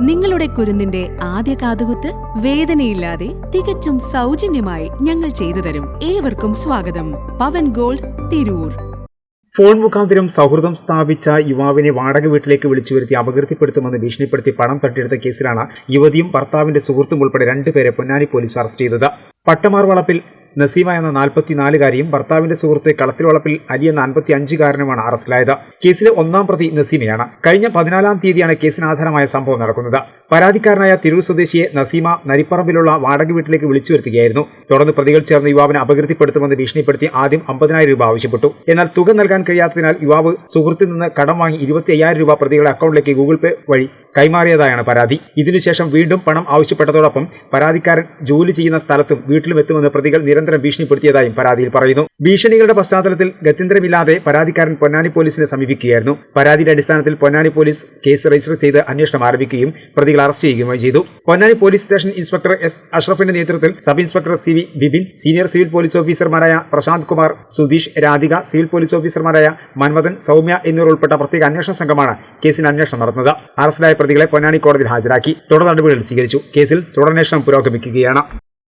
നിങ്ങളുടെ കുരുന്നിന്റെ ആദ്യ കാതുകുത്ത് വേദനയില്ലാതെ തികച്ചും സൗജന്യമായി ഞങ്ങൾ ചെയ്തു തരും. ഏവർക്കും സ്വാഗതം. പവൻ ഗോൾഡ്, തിരൂർ. ഫോൺ മുഖാന്തരം സൗഹൃദം സ്ഥാപിച്ച യുവാവിനെ വാടക വീട്ടിലേക്ക് വിളിച്ചു വരുത്തി അപകീർത്തിപ്പെടുത്തുമെന്ന് ഭീഷണിപ്പെടുത്തി പണം തട്ടിയെടുത്ത കേസിലാണ് യുവതിയും ഭർത്താവിന്റെ സുഹൃത്തും ഉൾപ്പെടെ 2 പേരെ പൊന്നാനി പോലീസ് അറസ്റ്റ് ചെയ്തത്. പട്ടമാർ വളപ്പിൽ നസീമ എന്ന 44-കാരിയും ഭർത്താവിന്റെ സുഹൃത്ത് കളത്തിൽ വളപ്പിൽ അലി എന്ന 55-കാരനുമാണ് അറസ്റ്റിലായത്. കേസിലെ 1-ാം പ്രതി നസീമയാണ്. കഴിഞ്ഞ 14-ാം തീയതിയാണ് കേസിന് ആധാരമായ സംഭവം നടക്കുന്നത്. പരാതിക്കാരനായ തിരൂർ സ്വദേശിയെ നസീമ നരിപ്പറമ്പിലുള്ള വാടക വീട്ടിലേക്ക് വിളിച്ചു വരുത്തുകയായിരുന്നു. തുടർന്ന് പ്രതികൾ ചേർന്ന് യുവാവിനെ അപകീർത്തിപ്പെടുത്തുമെന്ന് ഭീഷണിപ്പെടുത്തി ആദ്യം 50,000 രൂപ ആവശ്യപ്പെട്ടു. എന്നാൽ തുക നൽകാൻ കഴിയാത്തതിനാൽ യുവാവ് സുഹൃത്തിൽ നിന്ന് കടം വാങ്ങി 25,000 രൂപ പ്രതികളുടെ അക്കൗണ്ടിലേക്ക് ഗൂഗിൾ പേ വഴി കൈമാറിയതായാണ് പരാതി. ഇതിനുശേഷം വീണ്ടും പണം ആവശ്യപ്പെട്ടതോടൊപ്പം പരാതിക്കാരൻ ജോലി ചെയ്യുന്ന സ്ഥലത്തും വീട്ടിലും എത്തുമെന്ന് പ്രതികൾ നിരന്തരം ഭീഷണിപ്പെടുത്തിയതായും പരാതിയിൽ പറയുന്നു. ഭീഷണികളുടെ പശ്ചാത്തലത്തിൽ ഗത്യന്തരമില്ലാതെ പരാതിക്കാരൻ പൊന്നാനി പോലീസിനെ സമീപിക്കുകയായിരുന്നു. പരാതിയുടെ അടിസ്ഥാനത്തിൽ പൊന്നാനി പോലീസ് കേസ് രജിസ്റ്റർ ചെയ്ത് അന്വേഷണം ആരംഭിക്കുകയും പ്രതികൾ അറസ്റ്റ് ചെയ്യുകയും ചെയ്തു. Ponnani police station inspector S അഷ്റഫിന്റെ നേതൃത്വത്തിൽ sub inspector C V Bibin, senior civil police ഓഫീസർമാരായ പ്രശാന്ത് കുമാർ, സുധീഷ്, രാധിക, സിവിൽ പോലീസ് ഓഫീസർമാരായ മന്മഥൻ, സൗമ്യ എന്നിവർ ഉൾപ്പെട്ട പ്രത്യേക അന്വേഷണ സംഘമാണ് കേസിൽ അന്വേഷണം നടത്തുന്നത്. അറസ്റ്റിലായ പ്രതികളെ പൊന്നാനി കോടതിയിൽ ഹാജരാക്കി തുടർ നടപടികൾ സ്വീകരിച്ചു. കേസിൽ തുടരന്വേഷണം പുരോഗമിക്കുകയാണ്.